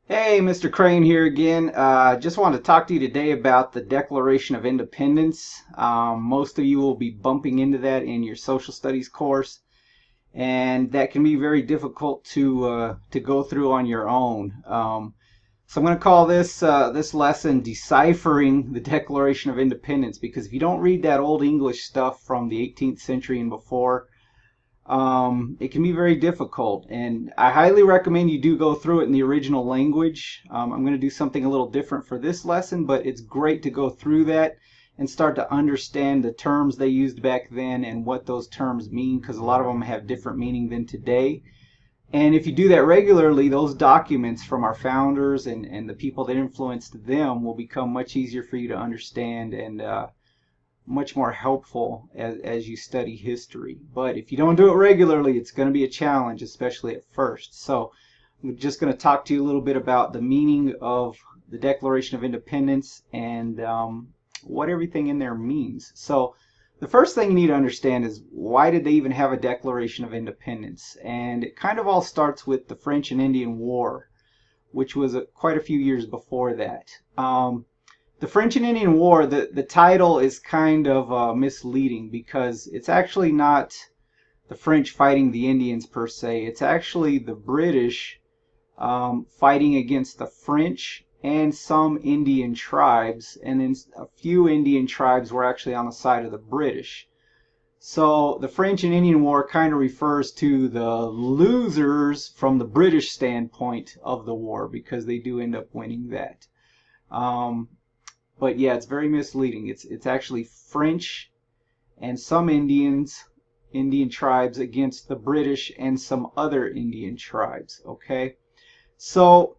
Hey, Mr. Crane here again. Just wanted to talk to you today about the Declaration of Independence. Most of you will be bumping into that in your social studies course, and that can be very difficult to go through on your own. So I'm going to call this lesson "Deciphering the Declaration of Independence," because if you don't read that old English stuff from the 18th century and before, it can be very difficult, and I highly recommend you do go through it in the original language. I'm going to do something a little different for this lesson, but it's great to go through that and start to understand the terms they used back then and what those terms mean, because a lot of them have different meaning than today. And if you do that regularly, those documents from our founders and the people that influenced them will become much easier for you to understand and much more helpful as you study history. But if you don't do it regularly, it's going to be a challenge, especially at first. So I'm just going to talk to you a little bit about the meaning of the Declaration of Independence and what everything in there means. So the first thing you need to understand is, why did they even have a Declaration of Independence? And it kind of all starts with the French and Indian War, which was quite a few years before that. The French and Indian War, the title is kind of misleading, because it's actually not the French fighting the Indians per se. It's actually the British fighting against the French and some Indian tribes, and then a few Indian tribes were actually on the side of the British. So the French and Indian War kind of refers to the losers from the British standpoint of the war, because they do end up winning that. But yeah, it's very misleading. It's actually French and some Indian tribes against the British and some other Indian tribes. Okay, so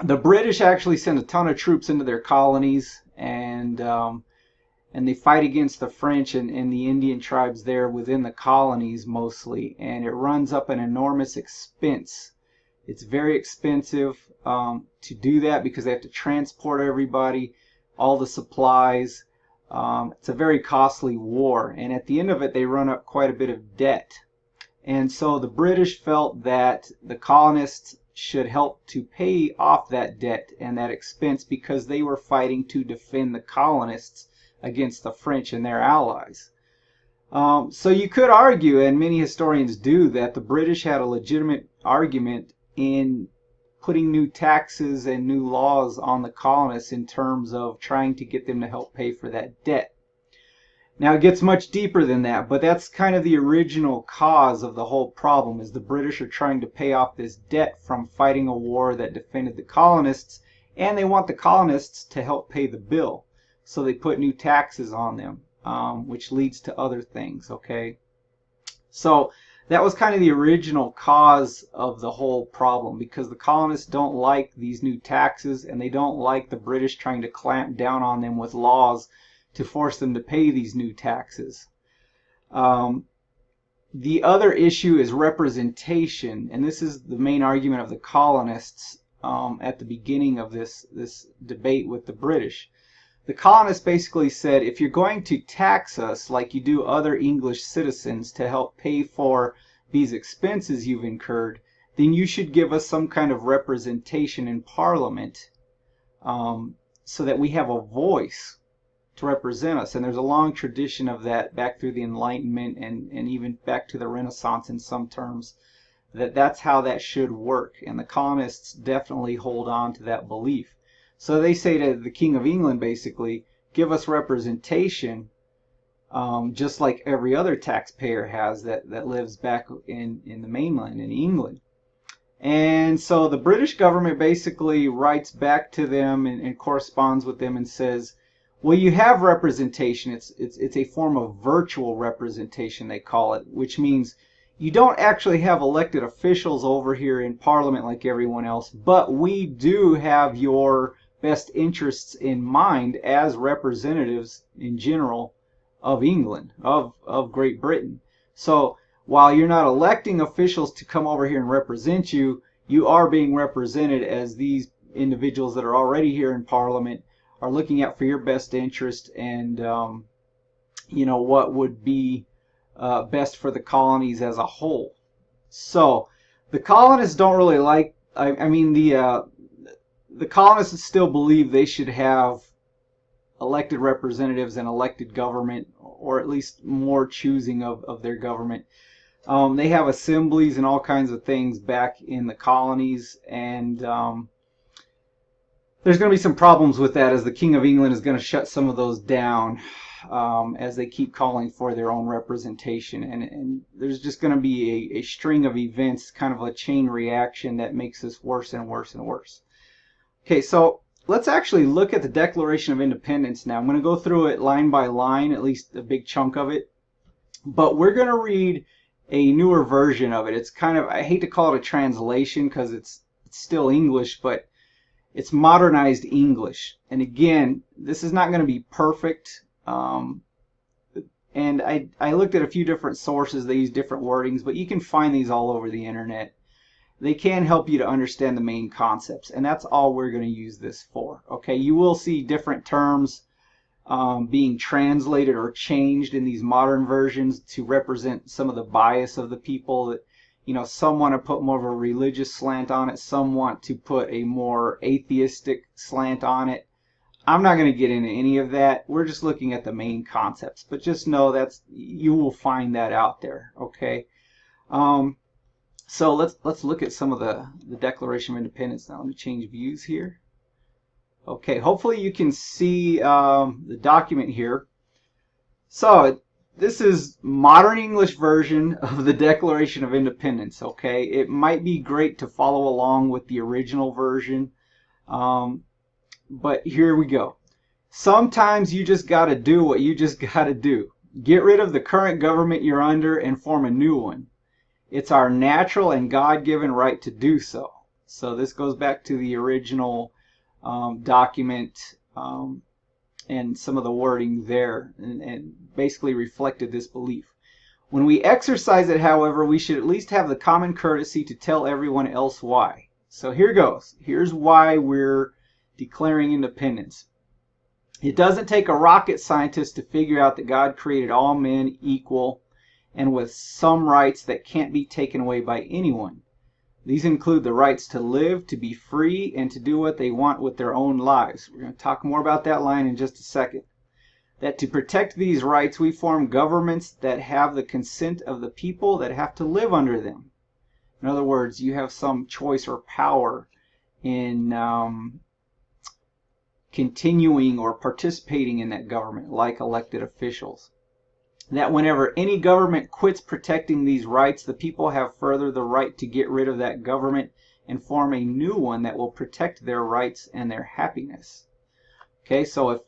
the British actually send a ton of troops into their colonies, and they fight against the French and the Indian tribes there within the colonies mostly, and it runs up an enormous expense. It's very expensive to do that, because they have to transport everybody, all the supplies. It's a very costly war, and at the end of it, they run up quite a bit of debt. And so the British felt that the colonists should help to pay off that debt and that expense, because they were fighting to defend the colonists against the French and their allies. So you could argue, and many historians do, that the British had a legitimate argument in putting new taxes and new laws on the colonists in terms of trying to get them to help pay for that debt. Now it gets much deeper than that, but that's kind of the original cause of the whole problem, is the British are trying to pay off this debt from fighting a war that defended the colonists, and they want the colonists to help pay the bill. So they put new taxes on them, which leads to other things, okay? So that was kind of the original cause of the whole problem, because the colonists don't like these new taxes, and they don't like the British trying to clamp down on them with laws to force them to pay these new taxes. The other issue is representation, and this is the main argument of the colonists at the beginning of this debate with the British. The colonists basically said, if you're going to tax us like you do other English citizens to help pay for these expenses you've incurred, then you should give us some kind of representation in Parliament, so that we have a voice to represent us. And there's a long tradition of that back through the Enlightenment and even back to the Renaissance in some terms, that's how that should work. And the colonists definitely hold on to that belief. So they say to the King of England, basically, give us representation, just like every other taxpayer has that lives back in the mainland in England. And so the British government basically writes back to them and corresponds with them and says, well, you have representation. It's a form of virtual representation, they call it, which means you don't actually have elected officials over here in Parliament like everyone else, but we do have your best interests in mind as representatives in general of England, of Great Britain. So while you're not electing officials to come over here and represent you, you are being represented as these individuals that are already here in Parliament are looking out for your best interest, and what would be best for the colonies as a whole. So the colonists don't really like, I mean, the colonists still believe they should have elected representatives and elected government, or at least more choosing of their government. They have assemblies and all kinds of things back in the colonies, and there's going to be some problems with that, as the King of England is going to shut some of those down as they keep calling for their own representation. And there's just going to be a string of events, kind of a chain reaction, that makes this worse and worse and worse. Okay, so let's actually look at the Declaration of Independence now. I'm going to go through it line by line, at least a big chunk of it. But we're going to read a newer version of it. It's kind of, I hate to call it a translation because it's still English, but it's modernized English. And again, this is not going to be perfect. And I looked at a few different sources. They use different wordings, but you can find these all over the internet. They can help you to understand the main concepts, and that's all we're going to use this for. Okay, you will see different terms being translated or changed in these modern versions to represent some of the bias of the people. That, you know, some want to put more of a religious slant on it, some want to put a more atheistic slant on it. I'm not going to get into any of that. We're just looking at the main concepts, but just know that's, you will find that out there. Okay. So let's look at some of the Declaration of Independence now. Let me change views here. Okay, hopefully you can see the document here. So this is modern English version of the Declaration of Independence. Okay, it might be great to follow along with the original version, but here we go. Sometimes you just got to do what you just got to do. Get rid of the current government you're under and form a new one. It's our natural and God-given right to do so. So this goes back to the original document and some of the wording there, and basically reflected this belief. When we exercise it, however, we should at least have the common courtesy to tell everyone else why. So here goes. Here's why we're declaring independence. It doesn't take a rocket scientist to figure out that God created all men equal and with some rights that can't be taken away by anyone. These include the rights to live, to be free, and to do what they want with their own lives. We're going to talk more about that line in just a second. That to protect these rights, we form governments that have the consent of the people that have to live under them. In other words, you have some choice or power in continuing or participating in that government, like elected officials. That whenever any government quits protecting these rights, the people have further the right to get rid of that government and form a new one that will protect their rights and their happiness. Okay, so if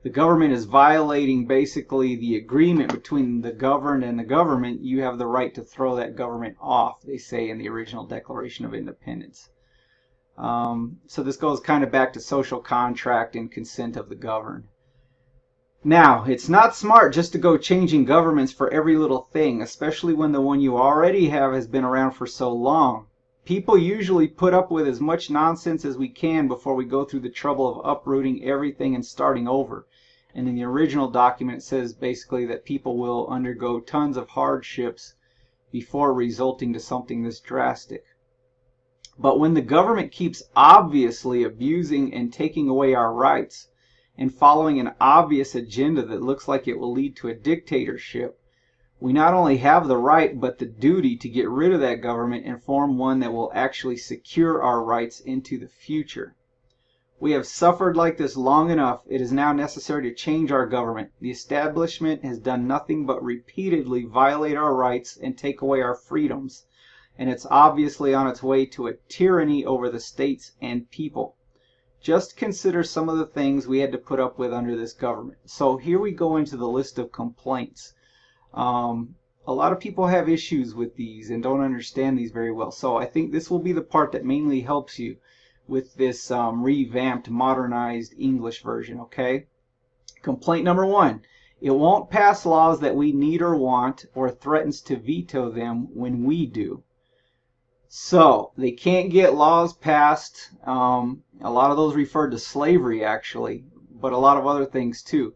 the government is violating basically the agreement between the governed and the government, you have the right to throw that government off, they say in the original Declaration of Independence. So this goes kind of back to social contract and consent of the governed. Now, it's not smart just to go changing governments for every little thing, especially when the one you already have has been around for so long. People usually put up with as much nonsense as we can before we go through the trouble of uprooting everything and starting over. And in the original document it says basically that people will undergo tons of hardships before resulting to something this drastic. But when the government keeps obviously abusing and taking away our rights, and following an obvious agenda that looks like it will lead to a dictatorship, we not only have the right but the duty to get rid of that government and form one that will actually secure our rights into the future. We have suffered like this long enough. It is now necessary to change our government. The establishment has done nothing but repeatedly violate our rights and take away our freedoms, and it's obviously on its way to a tyranny over the states and people. Just consider some of the things we had to put up with under this government. So here we go into the list of complaints. A lot of people have issues with these and don't understand these very well. So I think this will be the part that mainly helps you with this revamped, modernized English version, okay? Complaint number 1. It won't pass laws that we need or want, or threatens to veto them when we do. So they can't get laws passed. A lot of those referred to slavery, actually, but a lot of other things too.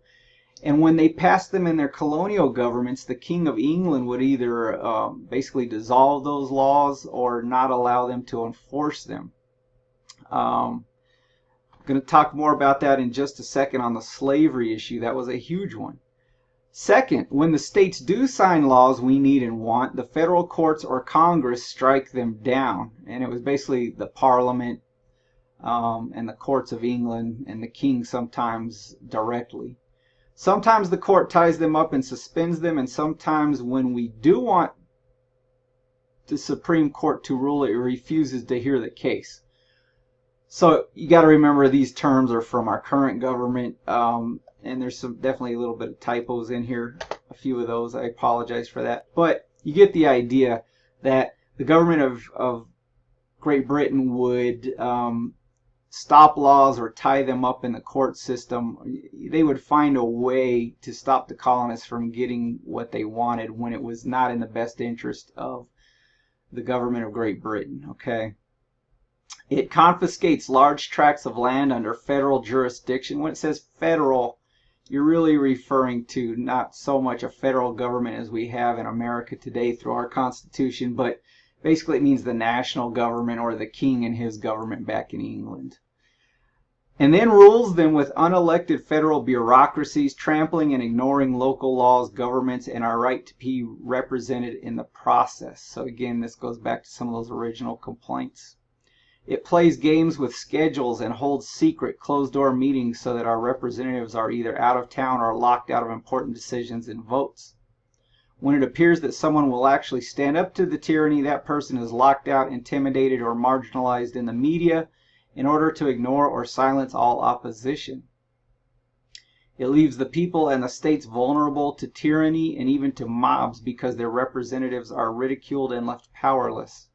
And when they passed them in their colonial governments, the King of England would either basically dissolve those laws or not allow them to enforce them. going to talk more about that in just a second on the slavery issue. That was a huge one. Second, when the states do sign laws we need and want, the federal courts or Congress strike them down. And it was basically the Parliament and the courts of England and the king sometimes directly. Sometimes the court ties them up and suspends them, and sometimes when we do want the Supreme Court to rule, it refuses to hear the case. So you got to remember these terms are from our current government, and there's definitely a little bit of typos in here, a few of those. I apologize for that. But you get the idea that the government of Great Britain would stop laws or tie them up in the court system. They would find a way to stop the colonists from getting what they wanted when it was not in the best interest of the government of Great Britain. Okay. It confiscates large tracts of land under federal jurisdiction. When it says federal, you're really referring to not so much a federal government as we have in America today through our Constitution, but basically it means the national government or the king and his government back in England. And then rules them with unelected federal bureaucracies, trampling and ignoring local laws, governments, and our right to be represented in the process. So again, this goes back to some of those original complaints. It plays games with schedules and holds secret, closed-door meetings so that our representatives are either out of town or locked out of important decisions and votes. When it appears that someone will actually stand up to the tyranny, that person is locked out, intimidated, or marginalized in the media in order to ignore or silence all opposition. It leaves the people and the states vulnerable to tyranny and even to mobs because their representatives are ridiculed and left powerless.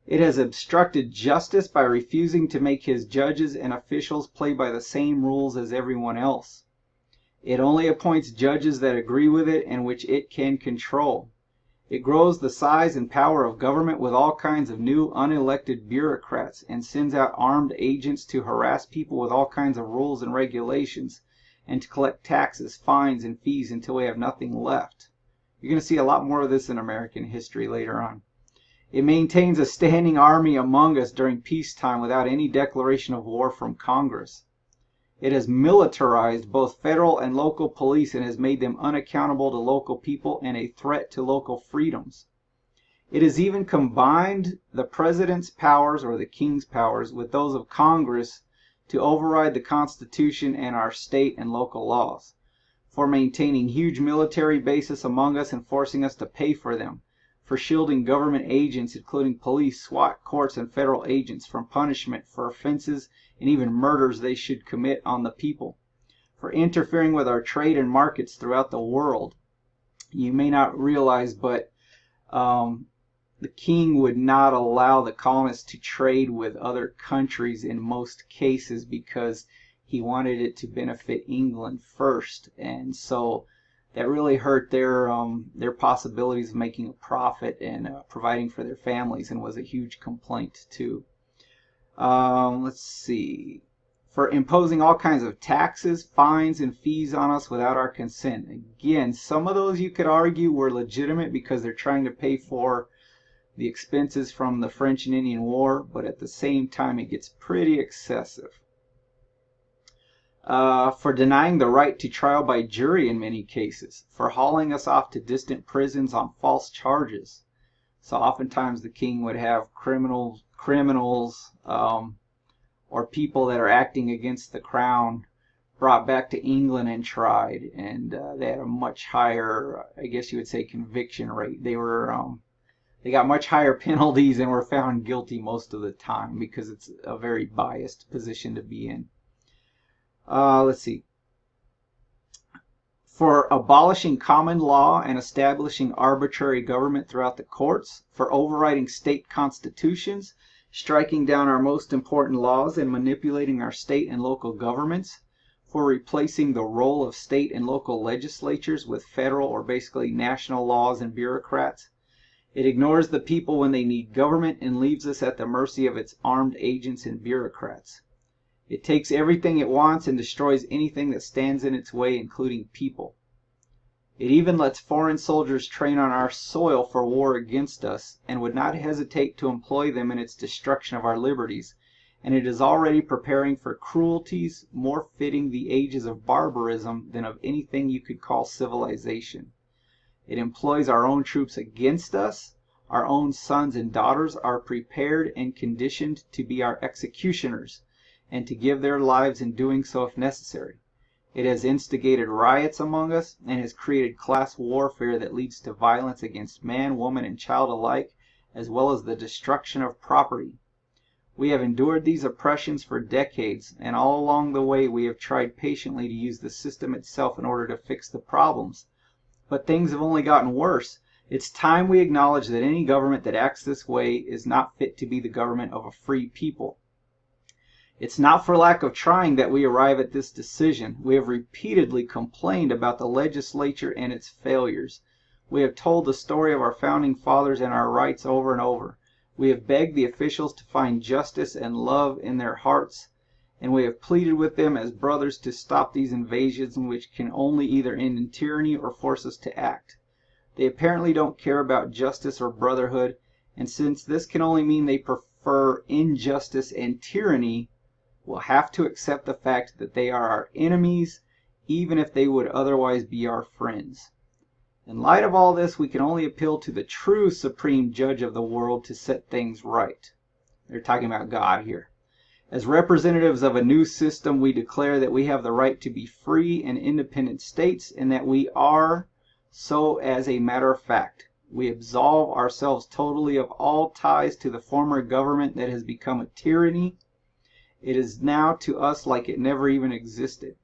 It has obstructed justice by refusing to make his judges and officials play by the same rules as everyone else. It only appoints judges that agree with it and which it can control. It grows the size and power of government with all kinds of new unelected bureaucrats and sends out armed agents to harass people with all kinds of rules and regulations and to collect taxes, fines, and fees until we have nothing left. You're going to see a lot more of this in American history later on. It maintains a standing army among us during peacetime without any declaration of war from Congress. It has militarized both federal and local police and has made them unaccountable to local people and a threat to local freedoms. It has even combined the president's powers or the king's powers with those of Congress to override the Constitution and our state and local laws, for maintaining huge military bases among us and forcing us to pay for them, for shielding government agents, including police, SWAT, courts, and federal agents, from punishment for offenses and even murders they should commit on the people, for interfering with our trade and markets throughout the world. You may not realize, but the king would not allow the colonists to trade with other countries in most cases because he wanted it to benefit England first, and so that really hurt their possibilities of making a profit and providing for their families, and was a huge complaint too. Let's see. For imposing all kinds of taxes, fines, and fees on us without our consent. Again, some of those you could argue were legitimate because they're trying to pay for the expenses from the French and Indian War, but at the same time it gets pretty excessive. For denying the right to trial by jury in many cases, for hauling us off to distant prisons on false charges. So oftentimes the king would have criminals or people that are acting against the crown brought back to England and tried, and they had a much higher, I guess you would say, conviction rate. They got much higher penalties and were found guilty most of the time because it's a very biased position to be in. Let's see. For abolishing common law and establishing arbitrary government throughout the courts, for overriding state constitutions, striking down our most important laws and manipulating our state and local governments, for replacing the role of state and local legislatures with federal or basically national laws and bureaucrats. It ignores the people when they need government and leaves us at the mercy of its armed agents and bureaucrats. It takes everything it wants and destroys anything that stands in its way, including people. It even lets foreign soldiers train on our soil for war against us, and would not hesitate to employ them in its destruction of our liberties, and it is already preparing for cruelties more fitting the ages of barbarism than of anything you could call civilization. It employs our own troops against us. Our own sons and daughters are prepared and conditioned to be our executioners, and to give their lives in doing so if necessary. It has instigated riots among us, and has created class warfare that leads to violence against man, woman, and child alike, as well as the destruction of property. We have endured these oppressions for decades, and all along the way we have tried patiently to use the system itself in order to fix the problems. But things have only gotten worse. It's time we acknowledge that any government that acts this way is not fit to be the government of a free people. It's not for lack of trying that we arrive at this decision. We have repeatedly complained about the legislature and its failures. We have told the story of our founding fathers and our rights over and over. We have begged the officials to find justice and love in their hearts, and we have pleaded with them as brothers to stop these invasions which can only either end in tyranny or force us to act. They apparently don't care about justice or brotherhood, and since this can only mean they prefer injustice and tyranny, we'll have to accept the fact that they are our enemies, even if they would otherwise be our friends. In light of all this, we can only appeal to the true supreme judge of the world to set things right. They're talking about God here. As representatives of a new system, we declare that we have the right to be free and independent states, and that we are so as a matter of fact. We absolve ourselves totally of all ties to the former government that has become a tyranny. It is now to us like it never even existed.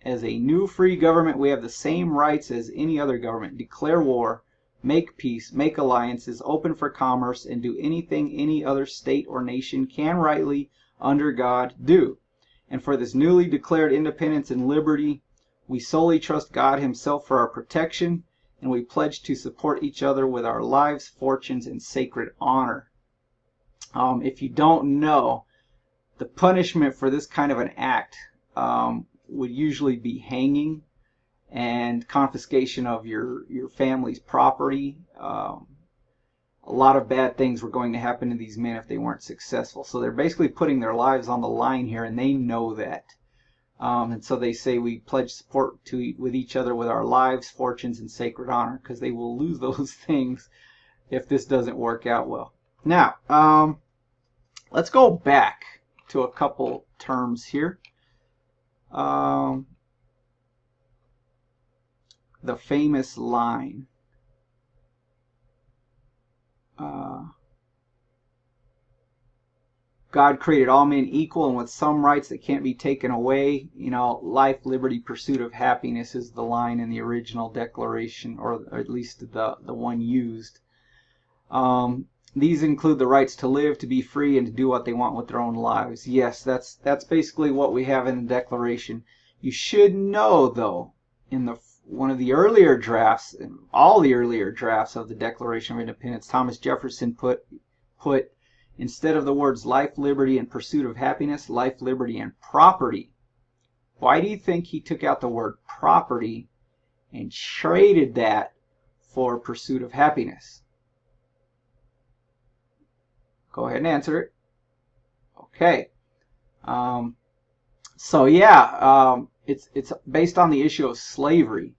As a new free government, we have the same rights as any other government. Declare war, make peace, make alliances, open for commerce, and do anything any other state or nation can rightly, under God, do. And for this newly declared independence and liberty, we solely trust God Himself for our protection, and we pledge to support each other with our lives, fortunes, and sacred honor. If you don't know, the punishment for this kind of an act would usually be hanging and confiscation of your family's property. A lot of bad things were going to happen to these men if they weren't successful. So they're basically putting their lives on the line here, and they know that. And so they say we pledge support with each other with our lives, fortunes, and sacred honor, because they will lose those things if this doesn't work out well. Now, let's go back to a couple terms here. The famous line. God created all men equal and with some rights that can't be taken away. You know, life, liberty, pursuit of happiness is the line in the original Declaration, or at least the one used. These include the rights to live, to be free, and to do what they want with their own lives. Yes, that's basically what we have in the Declaration. You should know, though, in one of the earlier drafts, in all the earlier drafts of the Declaration of Independence, Thomas Jefferson put instead of the words life, liberty, and pursuit of happiness, life, liberty, and property. Why do you think he took out the word property and traded that for pursuit of happiness? Go ahead and answer it. Okay. So yeah, it's based on the issue of slavery.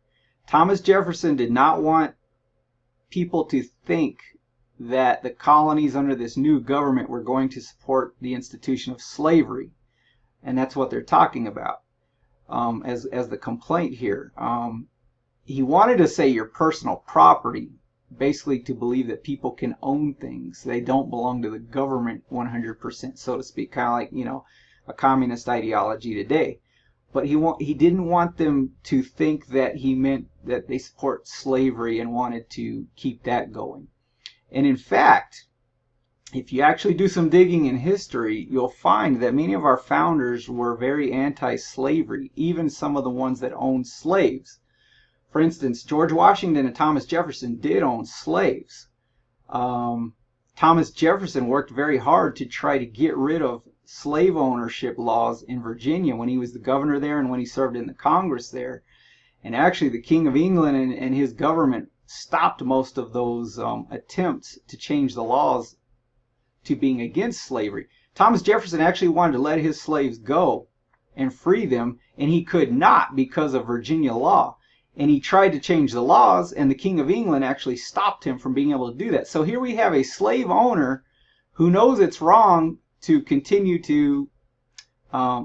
Thomas Jefferson did not want people to think that the colonies under this new government were going to support the institution of slavery, and that's what they're talking about as the complaint here. He wanted to say your personal property, basically to believe that people can own things. They don't belong to the government 100%, so to speak, kind of like, you know, a communist ideology today. But he didn't want them to think that he meant that they support slavery and wanted to keep that going. And in fact, if you actually do some digging in history, you'll find that many of our founders were very anti-slavery, even some of the ones that owned slaves. For instance, George Washington and Thomas Jefferson did own slaves. Thomas Jefferson worked very hard to try to get rid of slave ownership laws in Virginia when he was the governor there and when he served in the Congress there. And actually the King of England and his government stopped most of those attempts to change the laws to being against slavery. Thomas Jefferson actually wanted to let his slaves go and free them, and he could not because of Virginia law. And he tried to change the laws, and the King of England actually stopped him from being able to do that. So here we have a slave owner who knows it's wrong to continue to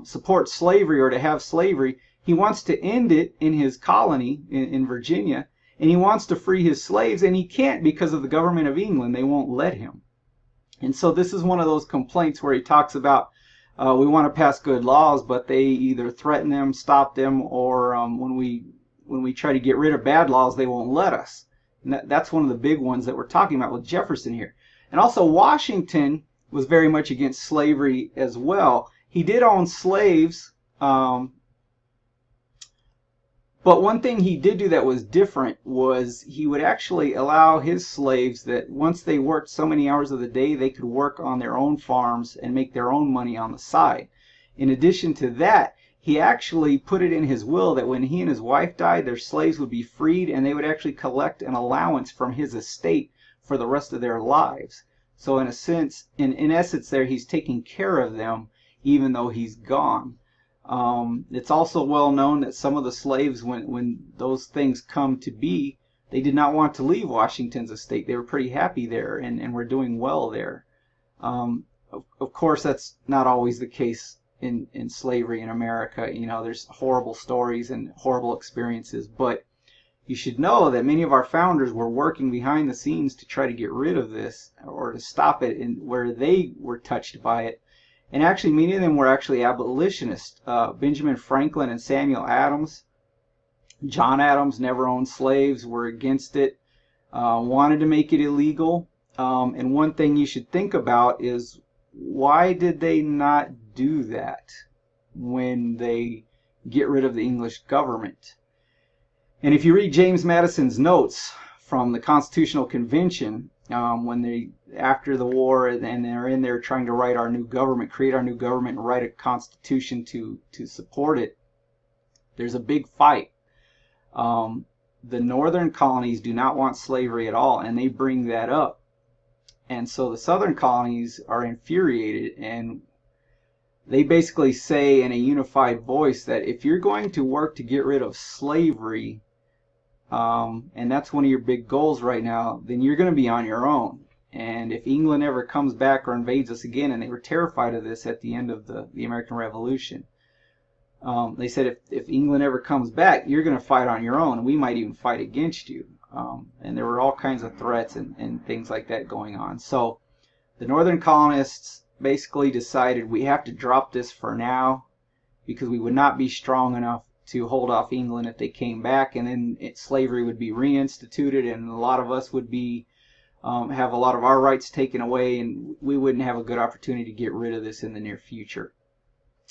support slavery or to have slavery. He wants to end it in his colony in Virginia, and he wants to free his slaves, and he can't because of the government of England. They won't let him. And so this is one of those complaints where he talks about we want to pass good laws, but they either threaten them, stop them, or when we try to get rid of bad laws, they won't let us. And that's one of the big ones that we're talking about with Jefferson here. And also Washington was very much against slavery as well. He did own slaves, but one thing he did do that was different was he would actually allow his slaves that once they worked so many hours of the day, they could work on their own farms and make their own money on the side. In addition to that, he actually put it in his will that when he and his wife died, their slaves would be freed and they would actually collect an allowance from his estate for the rest of their lives. So in a sense, in essence there, he's taking care of them even though he's gone. It's also well known that some of the slaves, when those things come to be, they did not want to leave Washington's estate. They were pretty happy there and were doing well there. Of course, that's not always the case in slavery in America. You know, there's horrible stories and horrible experiences, but you should know that many of our founders were working behind the scenes to try to get rid of this or to stop it where they were touched by it. And actually, many of them were actually abolitionists. Benjamin Franklin and Samuel Adams. John Adams never owned slaves, were against it, wanted to make it illegal. And one thing you should think about is, why did they not do that when they get rid of the English government? And if you read James Madison's notes from the Constitutional Convention, when they, after the war, and they're in there trying to write our new government, create our new government, and write a constitution to support it, there's a big fight. The northern colonies do not want slavery at all, and they bring that up. And so the southern colonies are infuriated, and they basically say in a unified voice that if you're going to work to get rid of slavery, and that's one of your big goals right now, then you're going to be on your own. And if England ever comes back or invades us again, and they were terrified of this at the end of the American Revolution, they said if England ever comes back, you're going to fight on your own, and we might even fight against you. And there were all kinds of threats and things like that going on. So the northern colonists basically decided we have to drop this for now because we would not be strong enough to hold off England if they came back, and then slavery would be reinstituted, and a lot of us would be have a lot of our rights taken away, and we wouldn't have a good opportunity to get rid of this in the near future.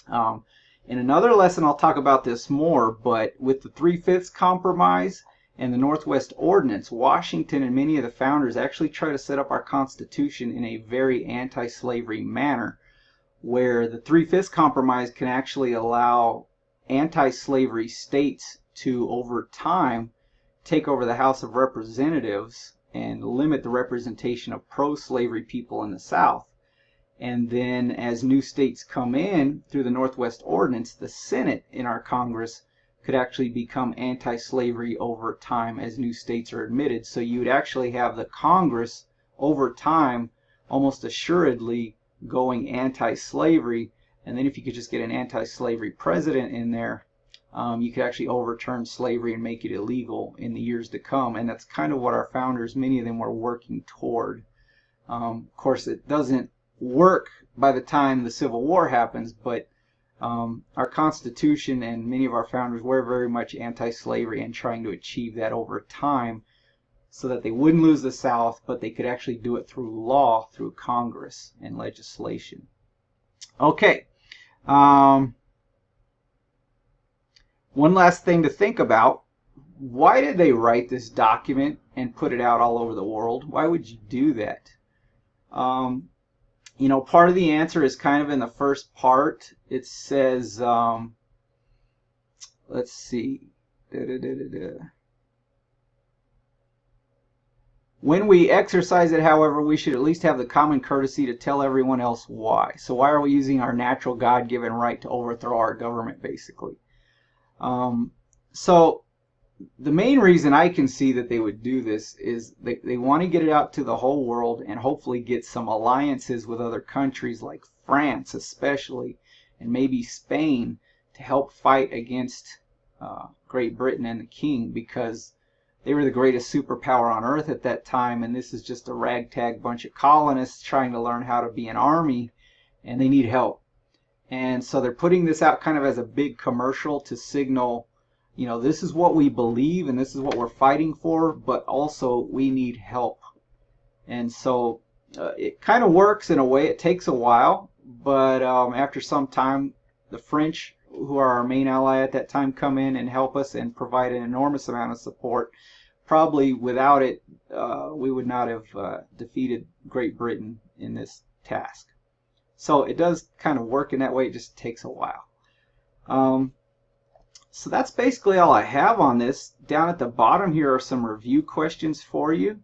In another lesson, I'll talk about this more, but with the 3/5 Compromise and the Northwest Ordinance, Washington and many of the founders actually try to set up our Constitution in a very anti-slavery manner, where the 3/5 Compromise can actually allow anti-slavery states to, over time, take over the House of Representatives and limit the representation of pro-slavery people in the South. And then as new states come in through the Northwest Ordinance, the Senate in our Congress could actually become anti-slavery over time as new states are admitted. So you would actually have the Congress over time almost assuredly going anti-slavery. And then if you could just get an anti-slavery president in there, you could actually overturn slavery and make it illegal in the years to come. And that's kind of what our founders, many of them, were working toward. Of course, it doesn't work by the time the Civil War happens, but our Constitution and many of our founders were very much anti-slavery and trying to achieve that over time so that they wouldn't lose the South, but they could actually do it through law, through Congress and legislation. Okay. One last thing to think about. Why did they write this document and put it out all over the world? Why would you do that? You know, part of the answer is kind of in the first part. It says, let's see. When we exercise it, however, we should at least have the common courtesy to tell everyone else why. So why are we using our natural God-given right to overthrow our government, basically? So the main reason I can see that they would do this is they want to get it out to the whole world and hopefully get some alliances with other countries like France especially, and maybe Spain, to help fight against Great Britain and the king, because they were the greatest superpower on earth at that time, and this is just a ragtag bunch of colonists trying to learn how to be an army, and they need help. And so they're putting this out kind of as a big commercial to signal, this is what we believe and this is what we're fighting for, but also we need help. And so it kind of works in a way. It takes a while, but after some time, the French, who are our main ally at that time, come in and help us and provide an enormous amount of support. Probably without it, we would not have defeated Great Britain in this task. So it does kind of work in that way. It just takes a while. So that's basically all I have on this. Down at the bottom here are some review questions for you.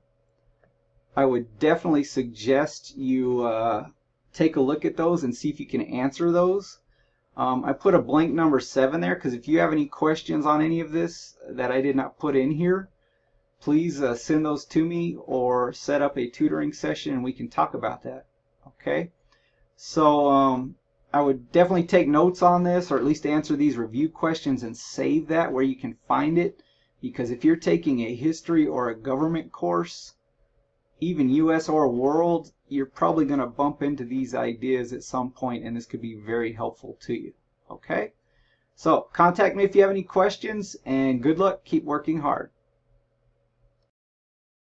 I would definitely suggest you take a look at those and see if you can answer those. I put a blank number 7 there because if you have any questions on any of this that I did not put in here, please send those to me or set up a tutoring session and we can talk about that. Okay? So I would definitely take notes on this, or at least answer these review questions and save that where you can find it, because if you're taking a history or a government course, even US or world, you're probably going to bump into these ideas at some point, and this could be very helpful to you. Okay? So contact me if you have any questions, and good luck. Keep working hard.